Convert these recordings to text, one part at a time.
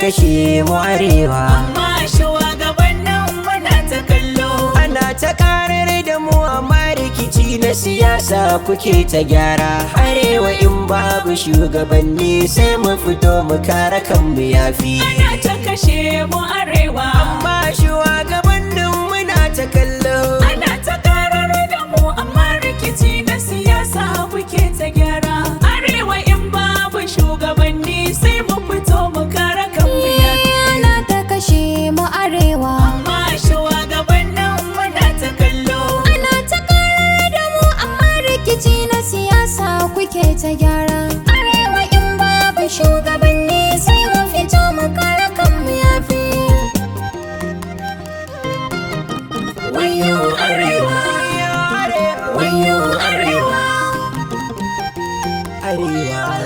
kashe mu arewa, amma shugabannin muna ta kallo. ana ta karar da mu amma rikici na siyasa kuke ta gyara. Arewa in babu shugabanni sai mu fito mu kare kanmu yafi. Ana ta kashe mu arewa, amma shugabannin muna ta kallo, ana ta karar da mu amma rikici na siyasa kuke ta gyara. Arewa in babu shugabanni sai mu fito mu kare kanmu yafi. Ana ta kashe mu arewa, amma shugabannin muna ta kallo. ana ta karar da mu amma rikici na siyasa kuke ta gyara. Arewa in babu shugabanni sai mu fito mu kare kanmu yafi. Wayo arewa, wayo arewa, arewa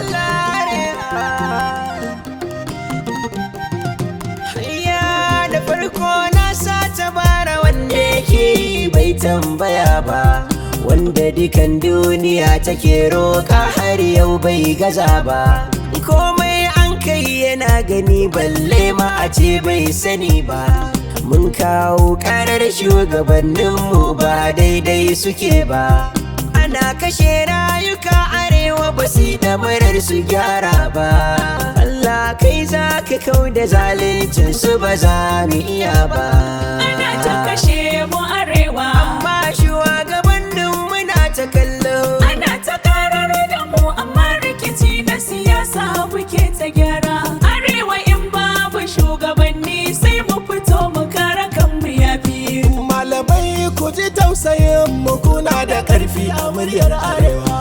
ya da farko na sa tabara wanda yake bai tambaya ba, wanda dukan duniya take roƙa har yau bai gaza ba. Komai an kai yana gani balle ma a ce bai sani ba. Mun kawo karar shugabanninmu ba daidai suke ba, ana kashe rayuka arewa ba su da murar su gyara ba. Allah kai za ka kau da zaluncin su ba za mu iya ba. ana ta kashe mu arewa, amma shugabannin muna ta kallo, ana ta karar da mu amma rikici na siyasa kuke ta gyara. Arewa in babu shugabanni sai mu fito mu kare kanmu yafi. Malamai ku ji tausayin mu, kuna da ƙarfi a muryar arewa.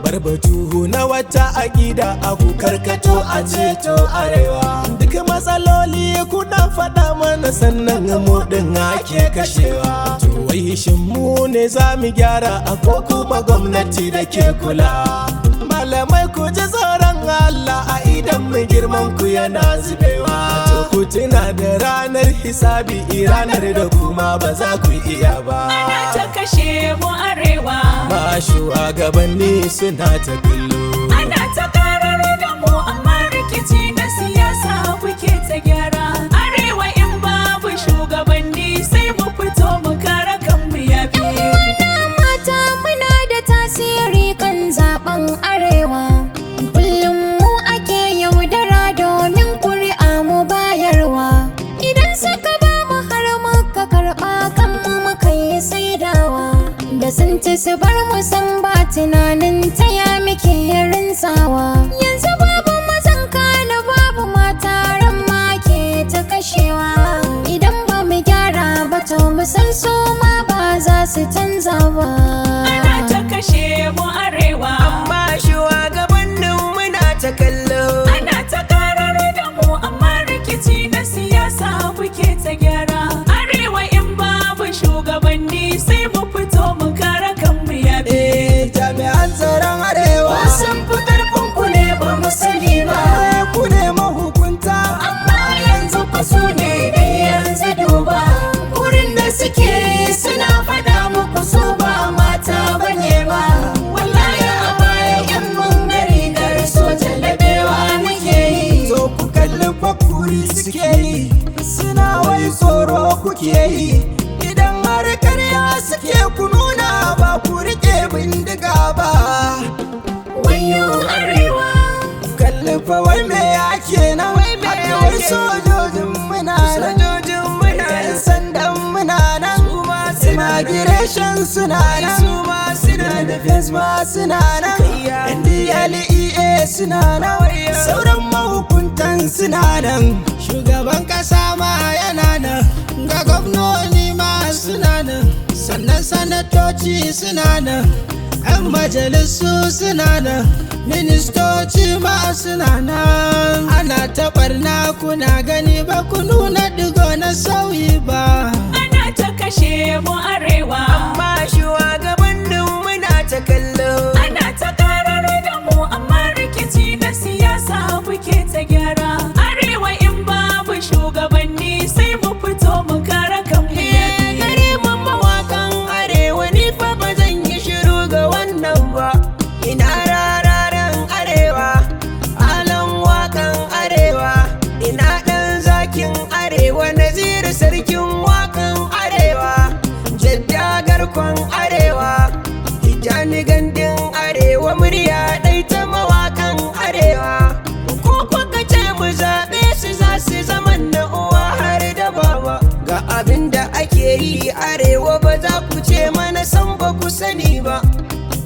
Barbatu na wata aƙida a ku karkato a ceto arewa. Duk matsaloli kuna faɗa mana sannan mu ɗin ake kashewa. To wai shin mu ne za mu gyara a ko kuma gwamnati da ke kula? Malamai ku ji tsoron Allah a idan mu girman ku yana zubewa. To ku tuna da ranar hisabi, ranar da kuma ba za ku iya ba. Ana ta kashe mu arewa, Ma shugabanni suna ta kallo. ana ta karar da mu amma rikici na siyasa kuke ta gyara. Arewa in babu shugabanni sai mu fito mu kare kanmu yafi. Mata muna da tasiri kan zaben arewa. Kullum mu ake yaudara domin kuri'a mu bayarwa. Idan suka ba mu har muka karɓa kanmu muka yi saidawa. Da sun ci su bar mu san ba tunanin taya muke rinsawa. Yanzu babu mazan kana babu mata ran ma ke ta kashewa. Idan ba mu gyara ba to mu san su ma ba za su canza ba. Ana ta kashe mu arewa, amma shugabannin muna ta kallo, ana ta karar da mu amma rikici na siyasa kuke ta gyara. Arewa in babu shugabanni sai mu fito mu kare kanmu yafi. Jami'an tsaron arewa Sun fi karfin ku ne ba mu sani ba, ku ne mahukunta. amma yanzu fa su ne dai yanzu duba. Wurin da suke suna faɗa muku su ba mata bane ba. Wallahi a baya in mun gari gar soja labewa muke yi. So ku kalli fakuri suke yi, suna wai tsoro kuke yi. Idan har karya suke ku nuna ba ku rike bindiga ba. Wayo arewa, Kalli fa wai me ake na wai me wai sojojin muna nan, sojojin muna yan sandan muna nan, immigration suna nan, civil defense ma suna nan, NDLEA suna nan, sauran mahukuntan suna nan, shugaban kasa ma yana nan, ga gwamnoni ma suna nan, sannan sanatoci suna nan, 'yan majalisu suna nan, ministoci ma suna nan. Ana ta barna kuna gani ba ku nuna digo na sauyi ba. ana ta kashe mu arewa, amma shugabannin muna ta kallo, ana ta karar da mu amma rikici na siyasa kuke ta gyara. Arewa in babu shugabanni sai mu fito mu kare kanmu yafi. gare mu mawakan arewa ni fa ba zan yi shiru ga wannan ba. Ina rararen arewa, alan wakan arewa, ina ɗan abinda ake yi arewa ba za ku ce mana san ba ku sani ba.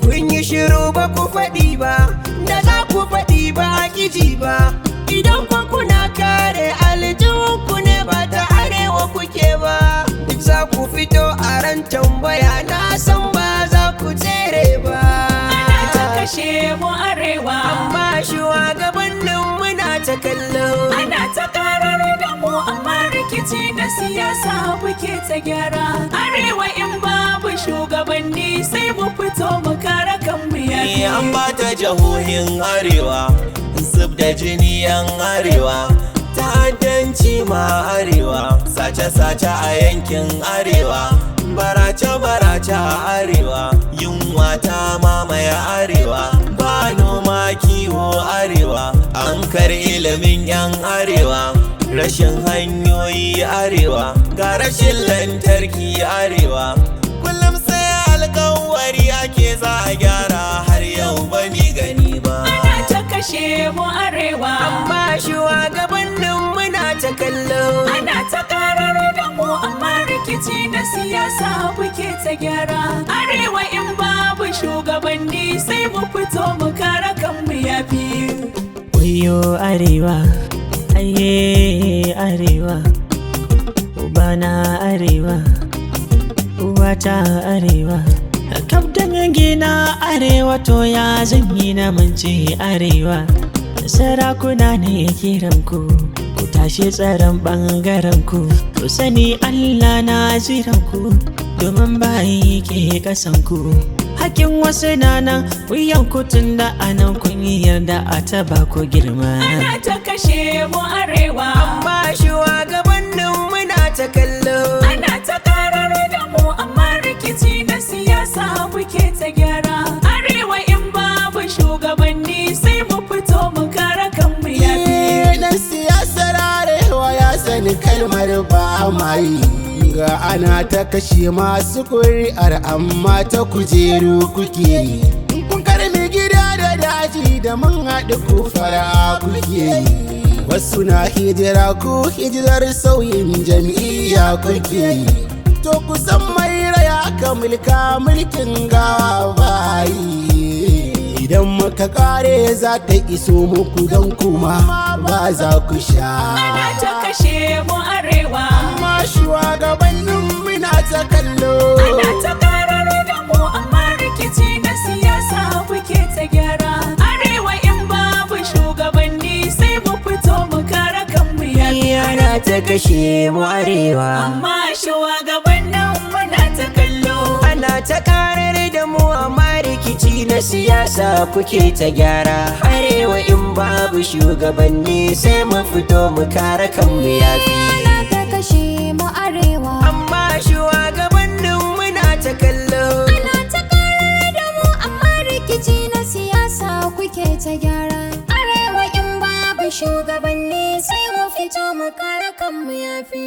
Kun yi shiru ba ku faɗi ba, da za ku faɗi ba a kiji ba. Idan kwa kuna kare aljihunku ne ba ta arewa kuke ba. Duk za ku fito a ran tambaya na san ba za ku tsere ba. Ana ta kashe mu arewa, Amma shugabannin muna ta kallo. ana ta karar da mu amma rikici na siyasa kuke ta gyara. Arewa in babu shugabanni sai mu fito mu kare kanmu yafi. An bata jihohin arewa, zub da jini yan arewa, ta'addanci ma arewa, sace-sace a yankin arewa, barace-barace a arewa, yunwa ta mamaye arewa, ba noma kiwo arewa, an kar ilimin yan arewa, rashin hanyoyi arewa, ga rashin lantarki arewa. Kullum sai alkawari ake za a gyara, har yau ba mi gani ba. Ana ta kashe mu arewa, Amma shugabannin muna ta kallo. ana ta karar da mu amma rikici na siyasa kuke ta gyara. Arewa in babu shugabanni sai mu fito mu kare kanmu yafi. Wayo arewa, aye arewa, ubana arewa, uwata arewa. Kaf dangi na arewa to ya zanyi na mance arewa. Sarakuna ne kiran ku tashi tsaron bangaren ku sani Allah na jiran ku, domin bayi ke kasan ku. Hakin wasu na nan wuyan kutun da anan kun yi yarda a taba ku girma. Ana ta kashe mu arewa, Amma shugabannin muna ta kallo. ana ta karar da mu amma rikici na siyasa kuke ta gyara. Arewa in babu shugabanni sai mu fito mu kare kanmu yafi. Dan siyasar arewa ya sani kalmar ba mai, ga ana ta kashe masu kuri'ar amma ta kujeru kuke yi. Kun karmi gida da daji da mun haɗu ku fara kuke yi. Wasu na hijira ku hijirar sauyin jam'iyya kuke yi. To kusan mai raya ka mulka mulkin gawa bayi. Idan muka kare za ta iso muku don kuma ba za ku sha. Ana ta kashe mu arewa, Amma shugabannin muna ta kallo. ana ta karar da mu amma rikici na siyasa kuke ta gyara. Arewa in babu shugabanni sai mu fito mu kare kanmu yafi. Ana ta kashe mu arewa. Amma shugabannin muna ta kallo. Ana ta karar da mu amma rikici na siyasa kuke ta gyara. Arewa in babu shugabanni sai mu fito mu kare kanmu yafi. Ana ta kashe mu arewa. Amma shugabannin muna ta kallo. Ana ta karar da mu amma rikici na siyasa kuke ta gyara. Arewa in babu shugabanni sai mu fito mu kare kanmu yafi.